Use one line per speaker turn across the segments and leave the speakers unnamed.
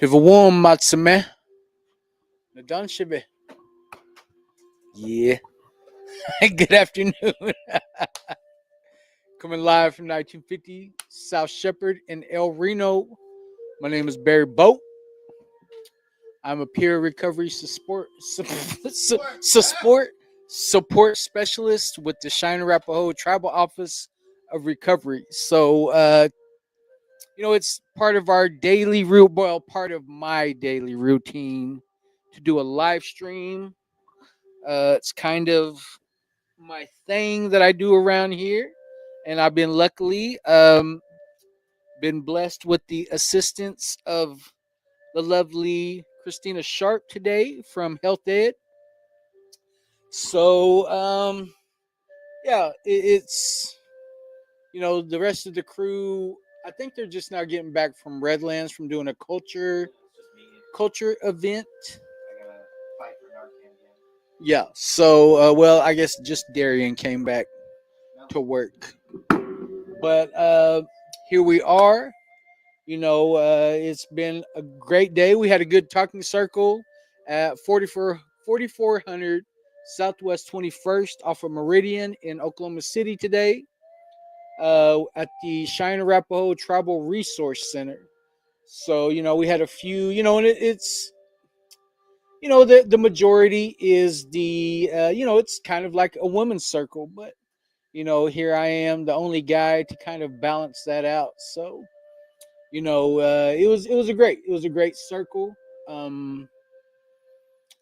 Hivawan Matsume. Nadan Shibe. Yeah. Good afternoon. Coming live from 1950 South Shepherd in El Reno. My name is Barry Boat. I'm a peer recovery support specialist with the Cheyenne Arapaho Tribal Office of Recovery. So, it's part of our daily part of my daily routine to do a live stream. It's kind of my thing that I do around here, and I've been luckily been blessed with the assistance of the lovely Christina Sharp today from Health Ed. So yeah, it's the rest of the crew. I think they're just now getting back from Redlands from doing a culture event. Yeah. So I guess just Darian came back to work, but here we are. It's been a great day. We had a good talking circle at 4400 Southwest 21st off of Meridian in Oklahoma City today at the Cheyenne Arapaho Tribal Resource Center. So, we had a few, and it's, the majority is it's kind of like a women's circle, but, here I am, the only guy to kind of balance that out. So, it was a great circle. I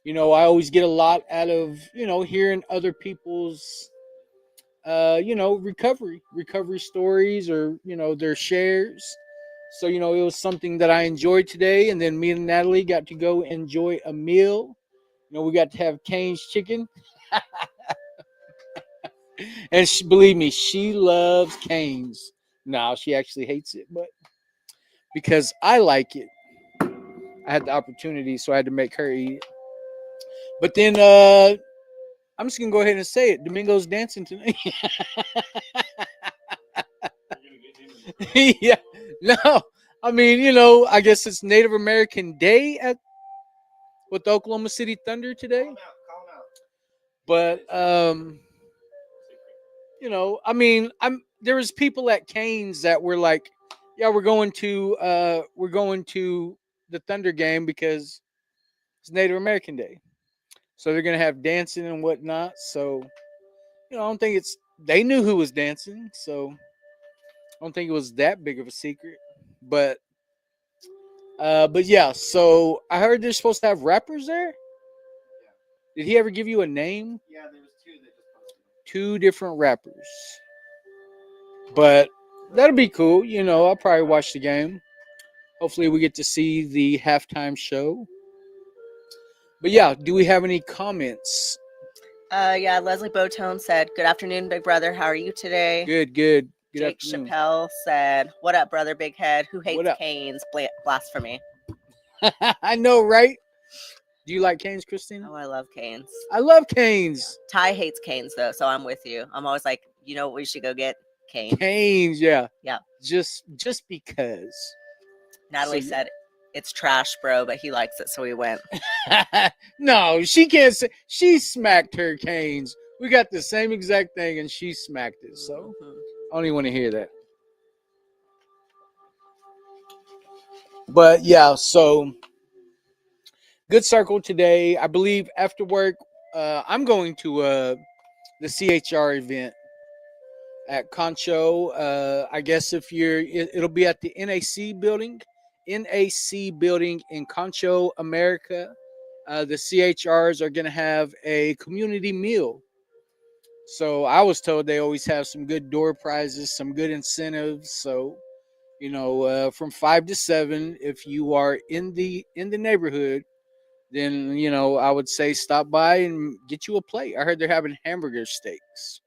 always get a lot out of hearing other people's recovery stories or their shares. So it was something that I enjoyed today, and then me and Natalie got to go enjoy a meal. We got to have Cane's chicken, and believe me, she loves Cane's. No, she actually hates it, but because I like it, I had the opportunity, so I had to make her eat it. But then I'm just gonna go ahead and say it. Domingo's dancing tonight. Yeah, no, I mean, I guess it's Native American Day with the Oklahoma City Thunder today. But I mean, there was people at Cane's that were like, yeah, we're going to the Thunder game because it's Native American Day. So they're gonna have dancing and whatnot. So, I don't think they knew who was dancing, so I don't think it was that big of a secret. But yeah, so I heard they're supposed to have rappers there. Did he ever give you a name?
Yeah, there was two that just posted.
Two different rappers. But that'll be cool. I'll probably watch the game. Hopefully we get to see the halftime show. But yeah, do we have any comments?
Yeah, Leslie Botone said, "Good afternoon, Big Brother. How are you today?"
Good. Good
Jake
afternoon.
Chappelle said, "What up, brother, Big Head? Who hates
What up?
Cane's? Blasphemy."
I know, right? Do you like Cane's, Christina?
Oh, I love Cane's.
I love Cane's.
Ty hates Cane's though, so I'm with you. I'm always like, what we should go get? Cane's.
Cane's, yeah.
Yeah.
Just because.
Natalie said, "It's trash, bro," but he likes it, so we went.
No, she can't say. She smacked her Cane's. We got the same exact thing, and she smacked it. So I don't even want to hear that. But yeah, so good circle today. I believe after work, I'm going to the CHR event at Concho. I guess it'll be at the NAC building in Concho, America. The CHRs are going to have a community meal. So I was told they always have some good door prizes, some good incentives. So, from 5 to 7, if you are in the neighborhood, then, I would say stop by and get you a plate. I heard they're having hamburger steaks.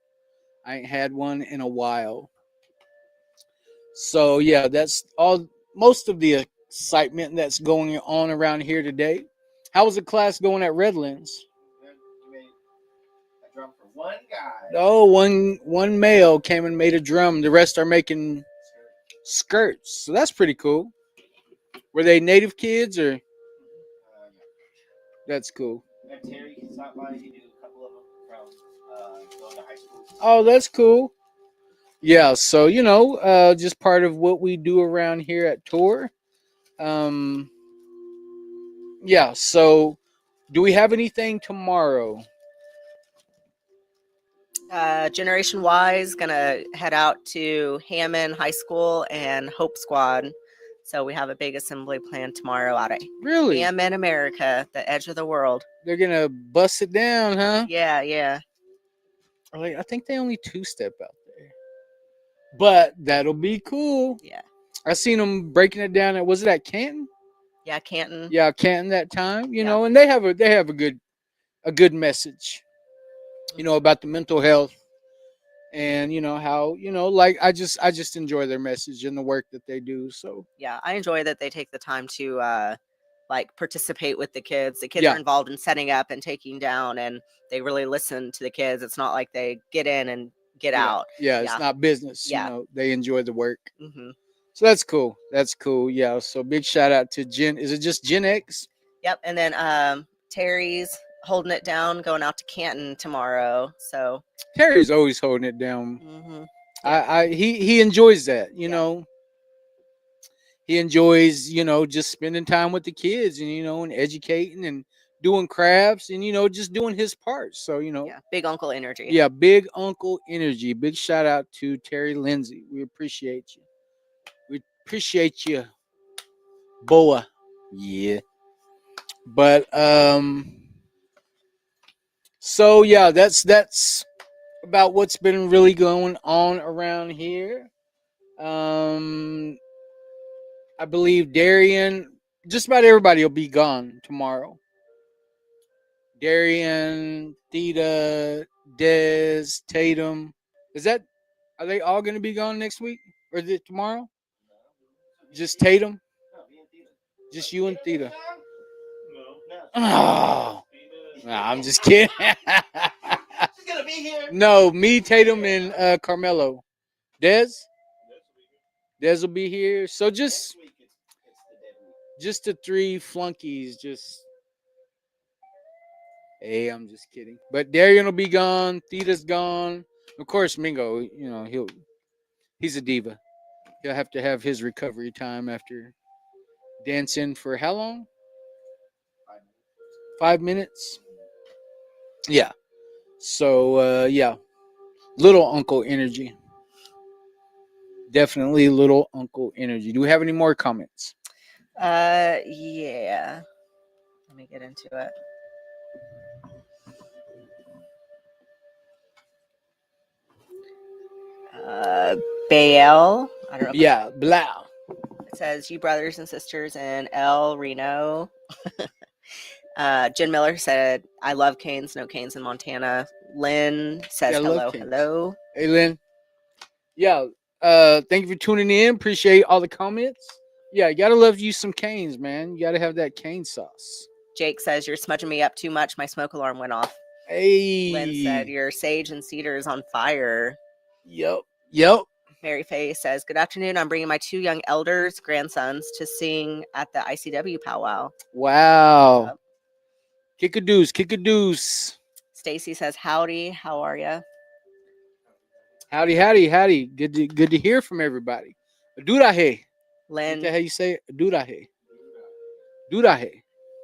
I ain't had one in a while. So yeah, that's most of the excitement that's going on around here today. How was the class going at Redlands?
You made a drum for one guy.
Oh, one male came and made a drum. The rest are making skirts. So that's pretty cool. Were they native kids or?
Yeah.
That's cool.
And Terry can stop by. He knew a couple of them from going to high school.
Oh, that's cool. Yeah, so just part of what we do around here at Tour. Um, yeah. So, do we have anything tomorrow?
Generation Y is gonna head out to Hammond High School and Hope Squad. So we have a big assembly planned tomorrow out at
Really?
Hammond, America, the edge of the world.
They're gonna bust it down, huh?
Yeah, yeah.
I think they only two-step out there, but that'll be cool.
Yeah.
I seen them breaking it down. Was it at Canton?
Yeah, Canton.
Yeah, Canton that time. You
Yeah.
know, and they have a good message. About the mental health, and how like I just enjoy their message and the work that they do. So
Yeah, I enjoy that they take the time to like participate with the kids. The kids
Yeah.
are involved in setting up and taking down, and they really listen to the kids. It's not like they get in and get out.
yeah, it's
Yeah.
not business.
Yeah.
They enjoy the work.
Hmm.
So that's cool. That's cool. Yeah. So big shout out to Gen. Is it just Gen X?
Yep. And then Terry's holding it down, going out to Canton tomorrow. So
Terry's always holding it down.
mhm.
He enjoys that.
Yeah.
He enjoys just spending time with the kids and educating and doing crafts and just doing his part. So
Yeah, big uncle energy.
yeah, big uncle energy. Big shout out to Terry Lindsay. We appreciate you. We appreciate you, Boa. Yeah. But so yeah, that's about what's been really going on around here. I believe Darian, just about everybody will be gone tomorrow. Darian, Theta, Dez, Tatum. Are they all going to be gone next week? Or is it tomorrow? Just Tatum?
No, me and Theta.
Just you and Theta.
No.
Oh, nah, I'm just kidding.
She's gonna be here.
No, me, Tatum, and Carmelo. Dez will be here. So
Next week it's the dead week.
just the three flunkies. Hey, I'm just kidding. But Darian will be gone. Theta's gone. Of course, Mingo. He's a diva. He'll have to have his recovery time after dancing for how long? 5 minutes. Yeah. So yeah, little uncle energy. Definitely little uncle energy. Do we have any more comments?
Yeah. Let me get into it. Bael. I don't know.
Yeah, blah.
It says you brothers and sisters in El Reno. Jen Miller said, I love canes, no canes in Montana. Lynn says
Yeah, I love
hello,
canes.
hello.
Hey, Lynn. Yeah. Thank you for tuning in. Appreciate all the comments. Yeah, you gotta love you some canes, man. You gotta have that cane sauce.
Jake says, you're smudging me up too much. My smoke alarm went off.
Hey.
Lynn said, your sage and cedar is on fire.
Yep.
Mary Faye says, good afternoon. I'm bringing my two young elders, grandsons, to sing at the ICW powwow.
Wow.
Yep.
Kick-a-deuce.
Stacy says, howdy, how are you?
Howdy. Good to hear from everybody. Durahe. Is that how
Lynn
you say it? Durahe.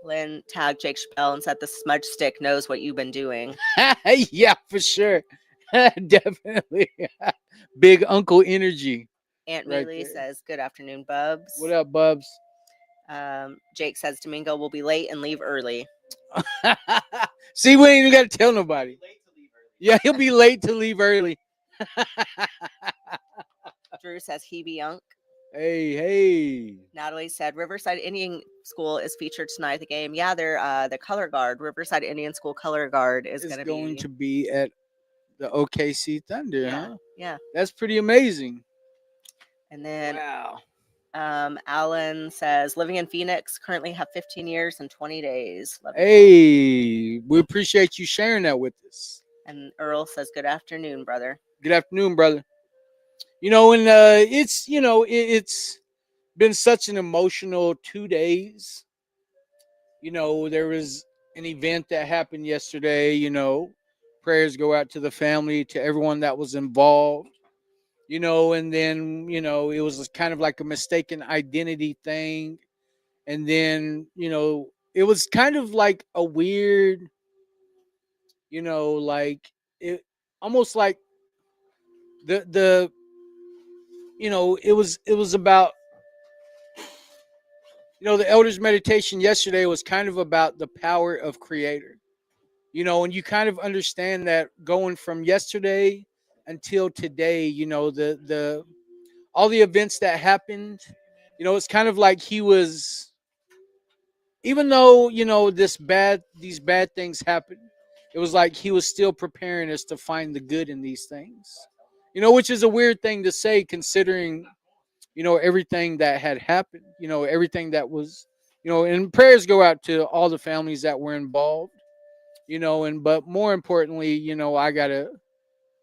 Lynn tagged Jake Chappelle and said the smudge stick knows what you've been doing.
Yeah, for sure. Definitely. Big uncle energy.
Aunt
Right
Mealy
there.
says, good afternoon, Bubs.
What up, Bubs?
Jake says Domingo will be late and leave early.
See, we ain't even got to tell nobody.
Late to leave early.
Yeah, he'll be late to leave early.
Drew says he be unk.
Hey.
Natalie said Riverside Indian School is featured tonight at the game. Yeah, they're the color guard. Riverside Indian School color guard is
It's
going
to be at the OKC Thunder,
Yeah,
huh?
yeah.
That's pretty amazing.
And then
Wow.
Alan says living in Phoenix, currently have 15 years and 20 days. Love you all.
Hey, we appreciate you sharing that with us.
And Earl says good afternoon, brother.
Good afternoon, brother. And it's been such an emotional 2 days. There was an event that happened yesterday. Prayers go out to the family, to everyone that was involved. And then it was kind of like a mistaken identity thing. And then it was kind of like a weird, like it almost like the it was about the elders meditation yesterday was kind of about the power of creator. And you kind of understand that going from yesterday until today, the all the events that happened, it's kind of like he was, even though these bad things happened, it was like he was still preparing us to find the good in these things. Which is a weird thing to say, considering everything that had happened, everything that was, and prayers go out to all the families that were involved. And but more importantly, I gotta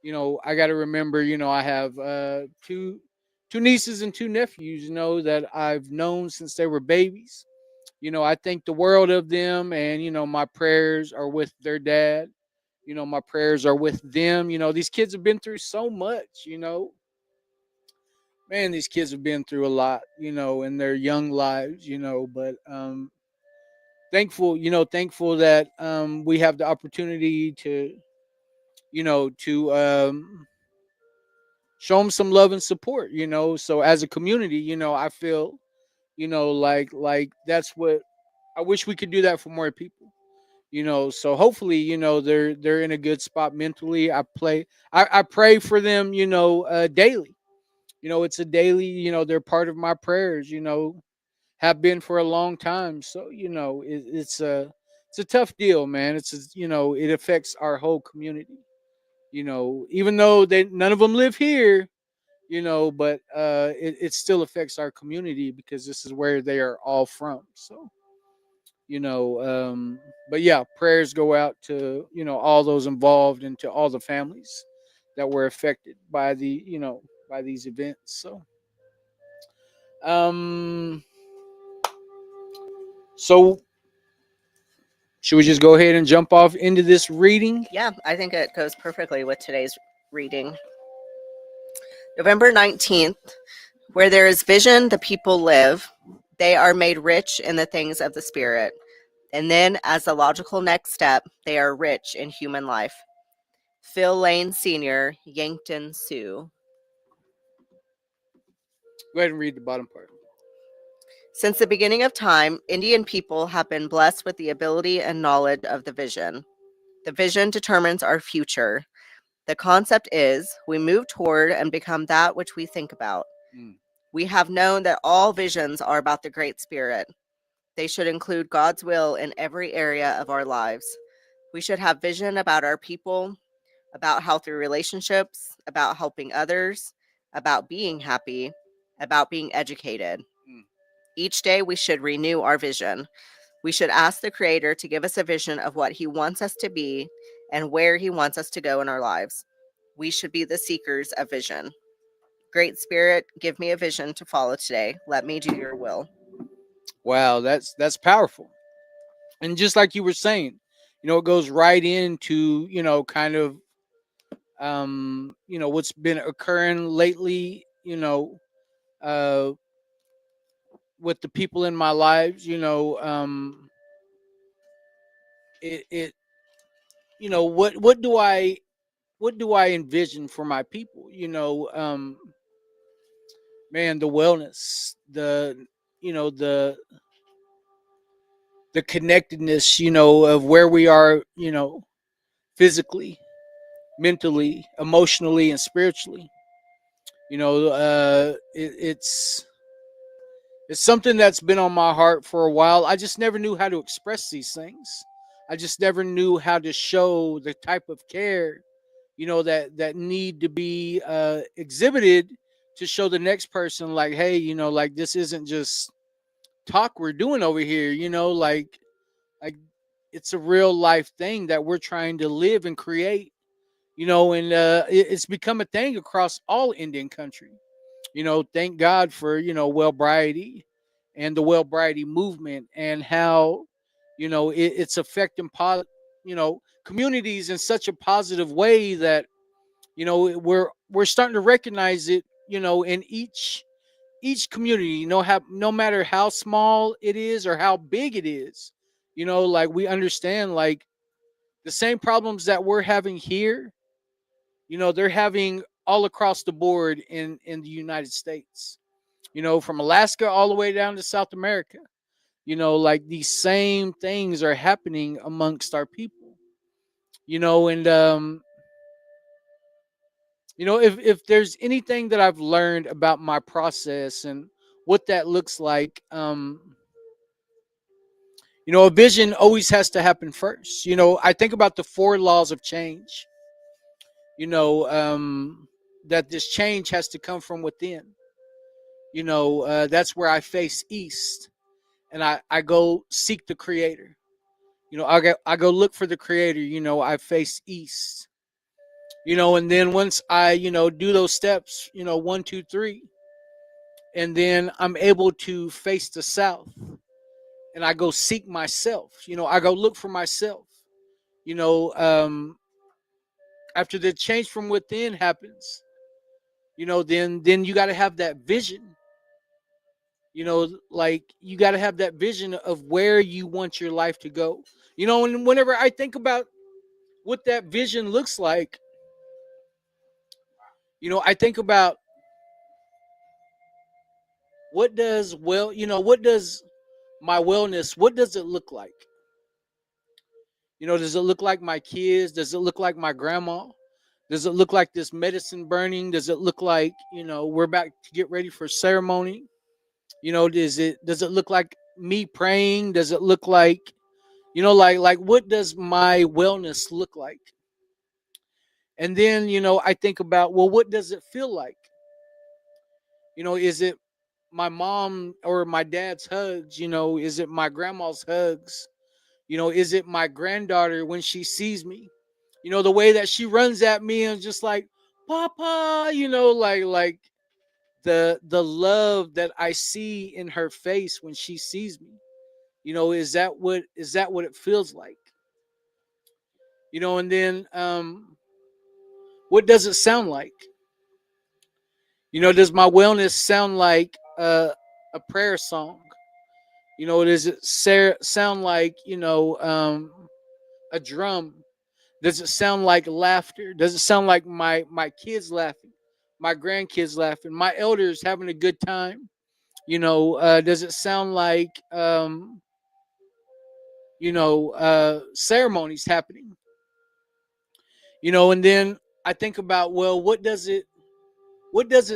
remember, I have two nieces and two nephews, that I've known since they were babies. I think the world of them, and my prayers are with their dad. My prayers are with them. These kids have been through so much. Man, these kids have been through a lot, in their young lives. But thankful that we have the opportunity to show them some love and support. So as a community, I feel like that's what I wish we could do, that for more people. So hopefully, they're in a good spot mentally. I pray for them, daily. It's a daily, they're part of my prayers, have been for a long time. So it's a tough deal, man. It affects our whole community. Even though none of them live here, but it still affects our community, because this is where they are all from. So you know but yeah, prayers go out to all those involved, and to all the families that were affected by by these events. Um so should we just go ahead and jump off into this reading?
Yeah, I think it goes perfectly with today's reading. November 19th. Where there is vision, the people live. They are made rich in the things of the Spirit. And then, as the logical next step, they are rich in human life. Phil Lane Sr., Yankton, Sioux.
Go ahead and read the bottom part.
Since the beginning of time, Indian people have been blessed with the ability and knowledge of the vision. The vision determines our future. The concept is we move toward and become that which we think about. We have known that all visions are about the Great Spirit. They should include God's will in every area of our lives. We should have vision about our people, about healthy relationships, about helping others, about being happy, about being educated. Each day we should renew our vision. We should ask the Creator to give us a vision of what He wants us to be and where He wants us to go in our lives. We should be the seekers of vision. Great Spirit, give me a vision to follow today. Let me do your will.
Wow, that's powerful. And just like you were saying, it goes right into kind of what's been occurring lately, uh with the people in my lives. It what do I envision for my people? Man, the wellness, the connectedness, of where we are, physically, mentally, emotionally, and spiritually. It's something that's been on my heart for a while. I just never knew how to express these things. I just never knew how to show the type of care, that need to be exhibited, to show the next person, like, hey, like, this isn't just talk we're doing over here. Like it's a real life thing that we're trying to live and create. And it's become a thing across all Indian country. Thank God for, Wellbriety and the Wellbriety movement, and how, it's affecting, communities in such a positive way that, we're starting to recognize it, in each community, no matter how small it is or how big it is, like we understand, like the same problems that we're having here, they're having all across the board in the United States, from Alaska all the way down to South America. Like these same things are happening amongst our people, and if there's anything that I've learned about my process and what that looks like, a vision always has to happen first. I think about the four laws of change, you know, that this change has to come from within. That's where I face east, and I go seek the creator. I go look for the creator. I face east. And then once I, do those steps, one, two, three, and then I'm able to face the south, and I go seek myself. I go look for myself. You know, um, After the change from within happens, then you got to have that vision. Like you got to have that vision of where you want your life to go. And whenever I think about what that vision looks like, I think about what does my wellness, what does it look like? Does it look like my kids? Does it look like my grandma? Does it look like this medicine burning? Does it look like, we're about to get ready for ceremony? Does it look like me praying? Does it look like, like what does my wellness look like? And then, I think about, well, what does it feel like? Is it my mom or my dad's hugs? Is it my grandma's hugs? Is it my granddaughter when she sees me? The way that she runs at me and just like, Papa, like the love that I see in her face when she sees me. Is that what it feels like? And then what does it sound like? Does my wellness sound like a prayer song? Does it sound like, a drum? Does it sound like laughter? Does it sound like my kids laughing, my grandkids laughing, my elders having a good time? Does it sound like ceremonies happening? And then I think about, well, what does it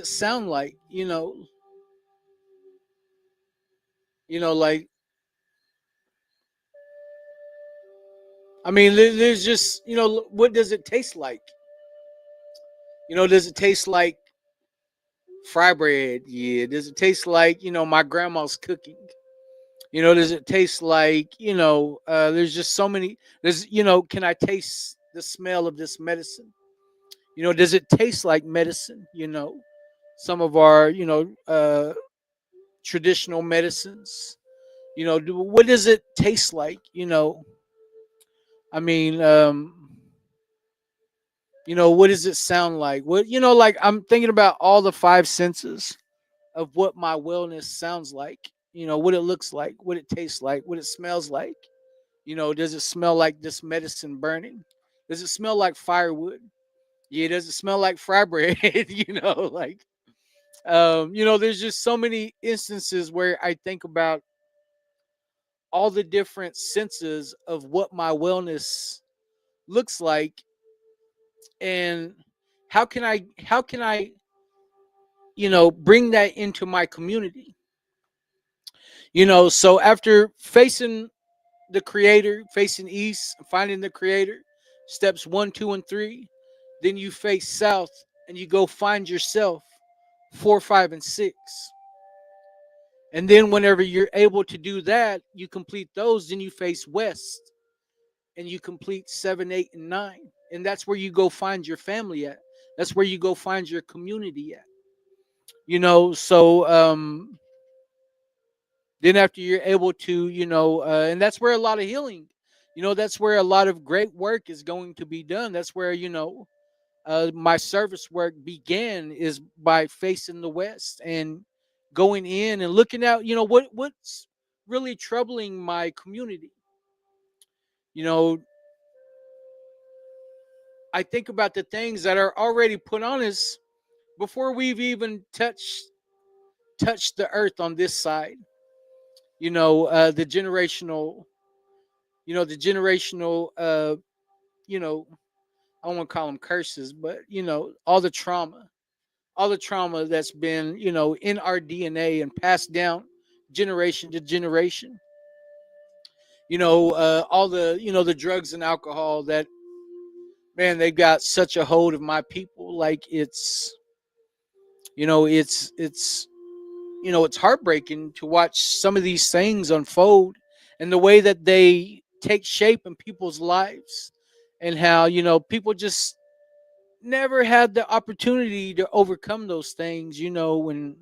sound like? Like, I mean, there's just, what does it taste like? Does it taste like fry bread? Yeah. Does it taste like, my grandma's cooking? Does it taste like, there's just so many, can I taste the smell of this medicine? Does it taste like medicine? Some of our, traditional medicines, what does it taste like? I mean, what does it sound like? What, like I'm thinking about all the five senses of what my wellness sounds like, what it looks like, what it tastes like, what it smells like. Does it smell like this medicine burning? Does it smell like firewood? Yeah, does it smell like fry bread? Like, there's just so many instances where I think about all the different senses of what my wellness looks like, and how can I bring that into my community. So after facing the creator, facing east, finding the creator, steps one, two, and three, then you face south and you go find yourself, four, five, and six. And then whenever you're able to do that, you complete those, then you face west and you complete seven, eight, and nine. And that's where you go find your family at. That's where you go find your community at. So then after you're able to, and that's where a lot of healing, that's where a lot of great work is going to be done. That's where, my service work began, is by facing the West and going in and looking out, what's really troubling my community. You know, I think about the things that are already put on us before we've even touched the earth on this side. The generational, the generational, you know, I don't want to call them curses, but all the trauma that's been, in our DNA and passed down generation to generation. All the, the drugs and alcohol that, man, they've got such a hold of my people. Like it's it's heartbreaking to watch some of these things unfold and the way that they take shape in people's lives, and how, people just never had the opportunity to overcome those things, when,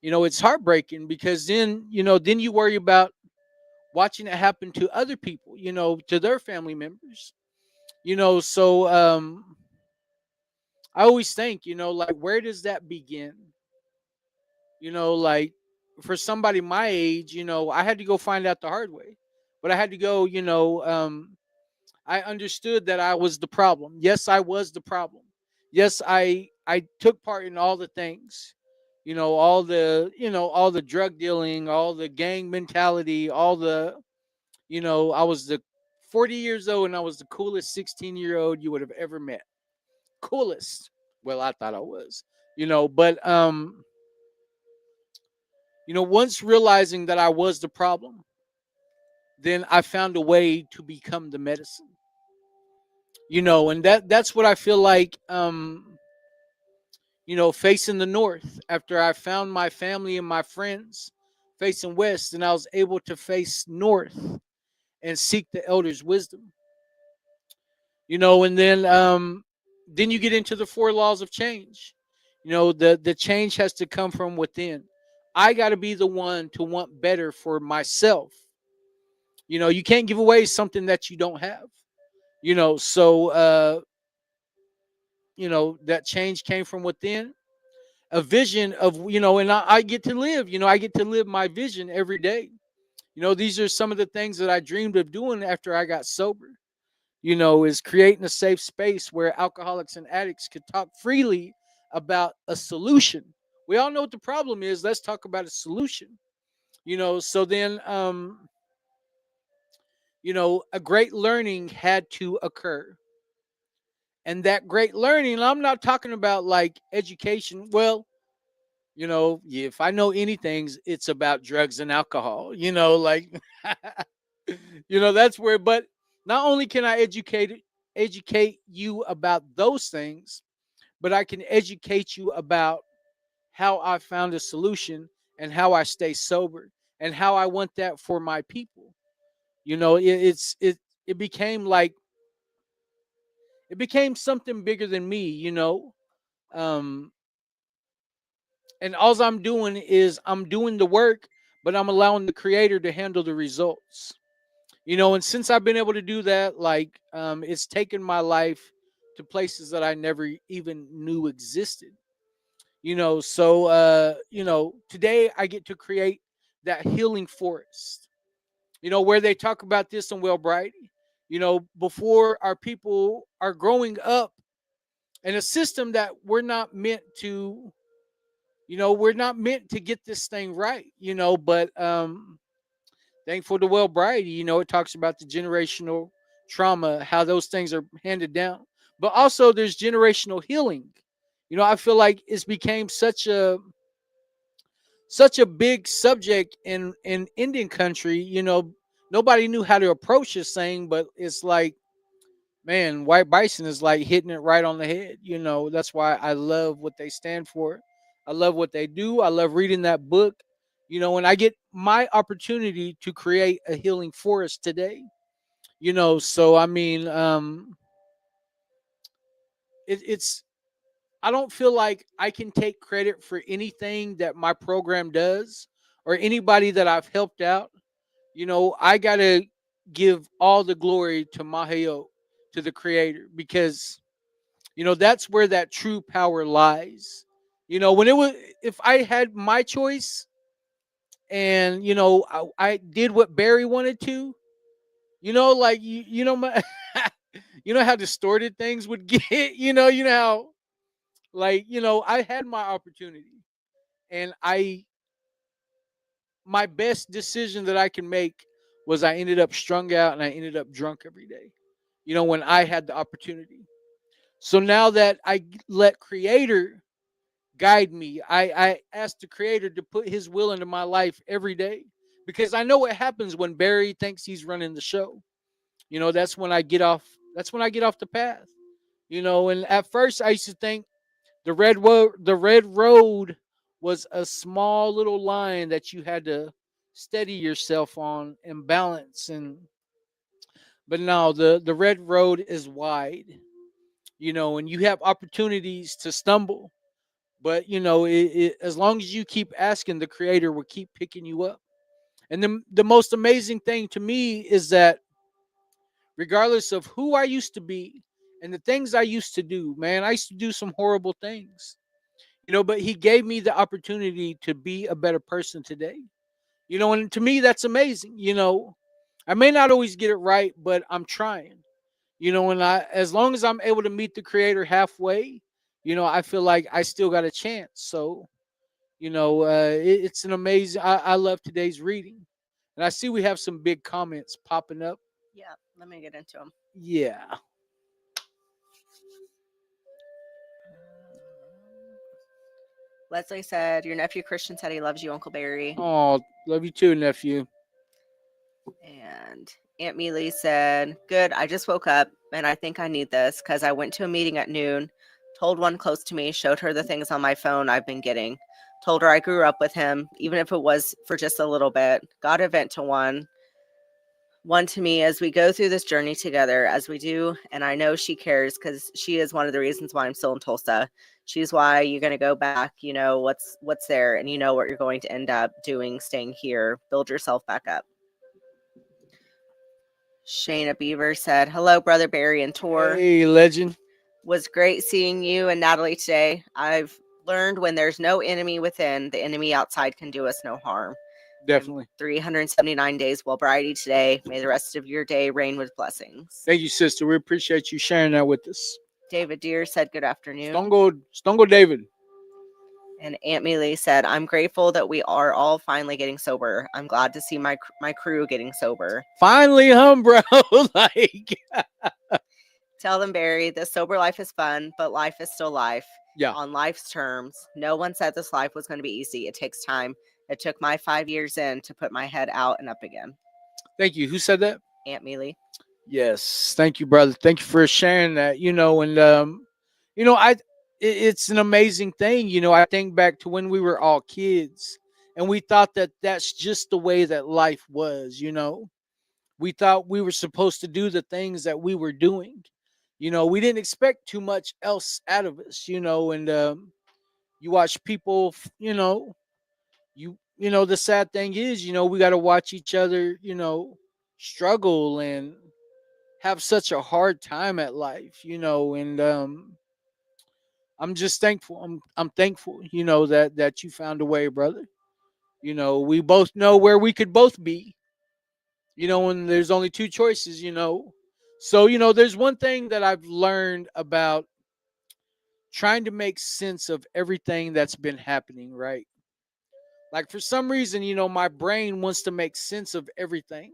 it's heartbreaking, because then you worry about watching it happen to other people, to their family members, so I always think, like, where does that begin? Like, for somebody my age, I had to go find out the hard way. But I had to go, I understood that I was the problem. Yes, I was the problem. Yes, I took part in all the things. All the drug dealing, all the gang mentality, all the, I was the 40 years old and I was the coolest 16-year-old you would have ever met. Coolest. Well, I thought I was. But once realizing that I was the problem, then I found a way to become the medicine. And that's what I feel like, facing the north, after I found my family and my friends facing west, and I was able to face north and seek the elders' wisdom. And then you get into the four laws of change. The change has to come from within. I got to be the one to want better for myself. You can't give away something that you don't have. So that change came from within. A vision of, and I get to live, I get to live my vision every day. These are some of the things that I dreamed of doing after I got sober. Is creating a safe space where alcoholics and addicts could talk freely about a solution. We all know what the problem is. Let's talk about a solution. So then, a great learning had to occur. And that great learning, I'm not talking about like education. Well, if I know anything, it's about drugs and alcohol, like, that's where, but not only can I educate you about those things, but I can educate you about how I found a solution and how I stay sober and how I want that for my people. It became like, it became something bigger than me, um and all I'm doing is I'm doing the work, but I'm allowing the creator to handle the results. And since I've been able to do that, like, it's taken my life to places that I never even knew existed. So today I get to create that healing forest, where they talk about this in Wellbright. Before, our people are growing up in a system that we're not meant to get this thing right, but thankful to Wellbright, it talks about the generational trauma, how those things are handed down. But also there's generational healing. I feel like it's became such a big subject in Indian country. Nobody knew how to approach this thing, but it's like, man, White Bison is like hitting it right on the head. That's why I love what they stand for. I love what they do. I love reading that book. When I get my opportunity to create a healing forest today. So I mean, it's I don't feel like I can take credit for anything that my program does or anybody that I've helped out. I got to give all the glory to Maheo, to the creator, because, that's where that true power lies. When it was, if I had my choice and, I did what Barry wanted to, like, my, how distorted things would get, how, like, I had my opportunity and my best decision that I can make was I ended up strung out and I ended up drunk every day, when I had the opportunity. So now that I let Creator guide me, I asked the Creator to put his will into my life every day, because I know what happens when Barry thinks he's running the show. That's when I get off. That's when I get off the path. And at first I used to think the red road was a small little line that you had to steady yourself on and balance, but now the red road is wide, and you have opportunities to stumble, but as long as you keep asking, the creator will keep picking you up. And the most amazing thing to me is that regardless of who I used to be and the things I used to do, man, I used to do some horrible things, but he gave me the opportunity to be a better person today. And to me, that's amazing. I may not always get it right, but I'm trying. And as long as I'm able to meet the creator halfway, I feel like I still got a chance. So, it's an amazing, I love today's reading. And I see we have some big comments popping up.
Yeah, let me get into them.
Yeah.
Leslie said, "Your nephew Christian said he loves you, Uncle Barry."
Oh, love you too, nephew.
And Aunt Mealy said, "Good, I just woke up and I think I need this because I went to a meeting at noon, told one close to me, showed her the things on my phone I've been getting, told her I grew up with him, even if it was for just a little bit, got a vent to one to me as we go through this journey together, as we do. And I know she cares because she is one of the reasons why I'm still in Tulsa. She's why you're going to go back. You know what's there, and you know what you're going to end up doing, staying here. Build yourself back up." Shayna Beaver said, "Hello, Brother Barry and Tor.
Hey, legend.
Was great seeing you and Natalie today. I've learned when there's no enemy within, the enemy outside can do us no harm.
Definitely.
379 days well brighty today. May the rest of your day rain with blessings."
Thank you, sister. We appreciate you sharing that with us.
David Deere said, "Good afternoon."
Stongo David.
And Aunt Mealy said, "I'm grateful that we are all finally getting sober. I'm glad to see my crew getting sober.
Finally, bro. Like,
Tell them, Barry, this sober life is fun, but life is still life.
yeah.
On life's terms. No one said this life was going to be easy. It takes time. It took my 5 years in to put my head out and up again."
Thank you. Who said that?
Aunt Mealy.
Yes. Thank you, brother. Thank you for sharing that. It's an amazing thing. I think back to when we were all kids and we thought that that's just the way that life was. We thought we were supposed to do the things that we were doing. We didn't expect too much else out of us, and you watch people, the sad thing is, we got to watch each other, struggle and have such a hard time at life, and I'm just thankful. I'm thankful, that you found a way, brother. We both know where we could both be, and there's only two choices, So, there's one thing that I've learned about trying to make sense of everything that's been happening, right? Like for some reason, my brain wants to make sense of everything,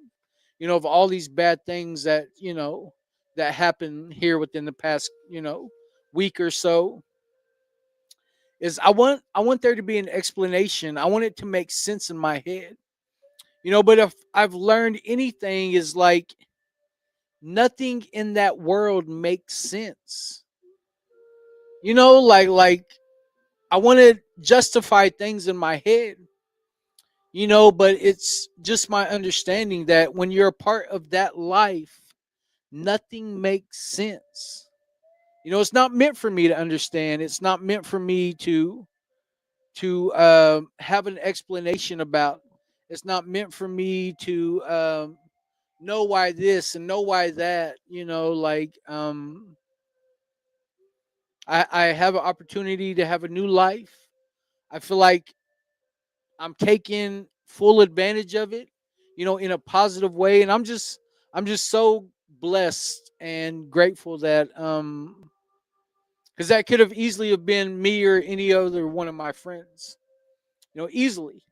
of all these bad things that, that happened here within the past, week or so. Is I want there to be an explanation. I want it to make sense in my head. But if I've learned anything is like nothing in that world makes sense. Like I want to justify things in my head, but it's just my understanding that when you're a part of that life, nothing makes sense. It's not meant for me to understand. It's not meant for me to have an explanation about. It's not meant for me to know why this and know why that. I have an opportunity to have a new life. I feel like I'm taking full advantage of it, in a positive way, and I'm just so blessed and grateful that because that could have easily have been me or any other one of my friends, easily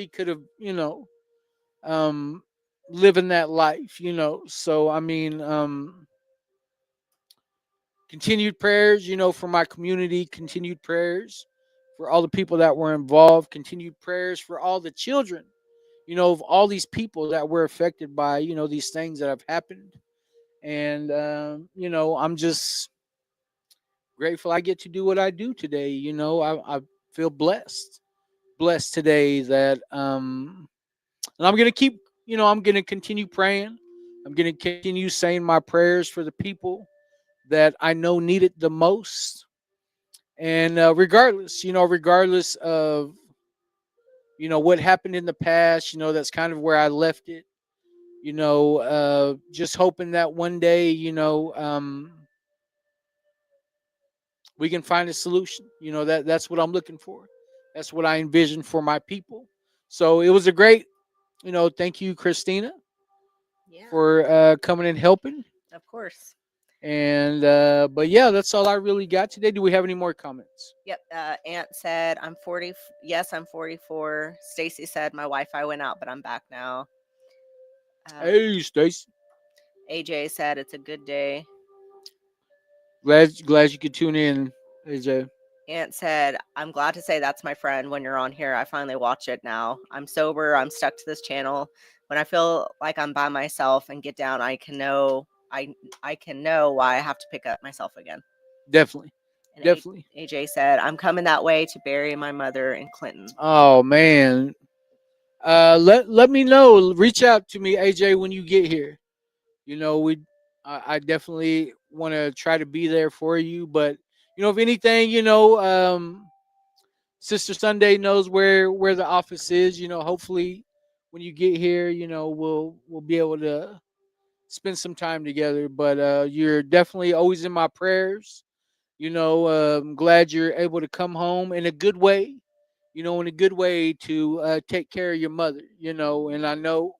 could have, um living that life, so I mean, continued prayers, for my community, continued prayers for all the people that were involved, continued prayers for all the children, of all these people that were affected by, these things that have happened. And, I'm just grateful I get to do what I do today. I feel blessed today that, and I'm going to keep, I'm going to continue praying. I'm going to continue saying my prayers for the people that I know need it the most. And regardless of, what happened in the past, that's kind of where I left it. Just hoping that one day, we can find a solution. That's what I'm looking for. That's what I envision for my people. So it was a great, thank you, Christina,
Yeah,
for coming and helping.
of course.
And but yeah, that's all I really got today. Do we have any more comments?
Yep. Aunt said, I'm 40. Yes, I'm 44. Stacy said, my Wi-Fi went out, but I'm back now.
Hey, Stacy.
AJ said, it's a good day.
Glad you could tune in, AJ.
Aunt said, I'm glad to say that's my friend when you're on here. I finally watch it now. I'm sober. I'm stuck to this channel. When I feel like I'm by myself and get down, I can know why I have to pick up myself again.
Definitely.
And
Definitely.
AJ said, I'm coming that way to bury my mother in Clinton.
Oh man. Let me know. Reach out to me, AJ, when you get here. I definitely want to try to be there for you. But if anything, Sister Sunday knows where the office is. Hopefully when you get here, we'll be able to spend some time together. But you're definitely always in my prayers. I'm glad you're able to come home in a good way. In a good way to take care of your mother. And I know,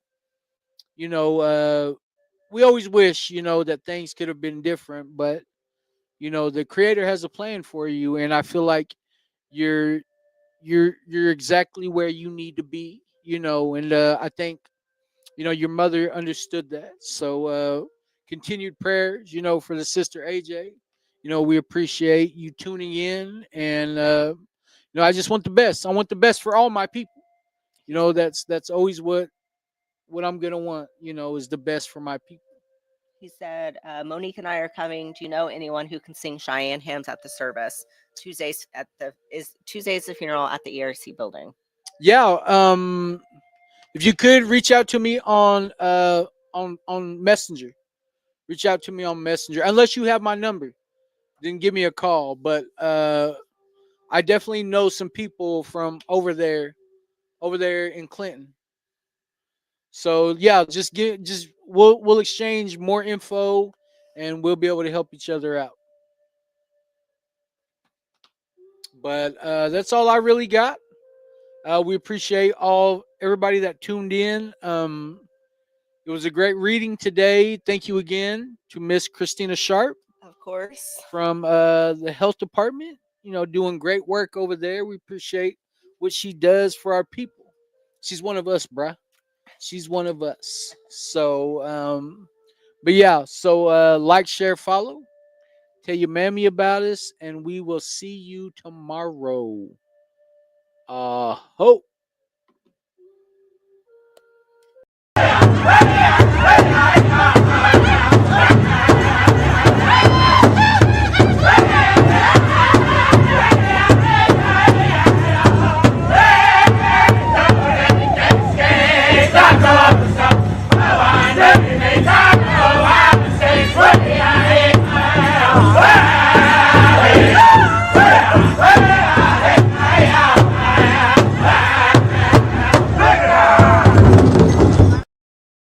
we always wish, that things could have been different, but the Creator has a plan for you, and I feel like you're you're exactly where you need to be. And I think your mother understood that. So continued prayers, for the sister AJ. We appreciate you tuning in, and I just want the best. I want the best for all my people. That's always what I'm gonna want. Is the best for my people.
He said, Monique and I are coming. Do you know anyone who can sing Cheyenne hymns at the service? Tuesday's the funeral at the ERC building.
Yeah. If you could reach out to me on Messenger. Reach out to me on Messenger. Unless you have my number, then give me a call. But I definitely know some people from over there in Clinton. So yeah, we'll exchange more info, and we'll be able to help each other out. But that's all I really got. We appreciate everybody that tuned in. It was a great reading today. Thank you again to Miss Christina Sharp,
of course,
from the health department. Doing great work over there. We appreciate what she does for our people. She's one of us, bruh. She's one of us. So, but yeah. So like, share, follow. Tell your mammy about us, and we will see you tomorrow. Hope.
Hey! Yeah.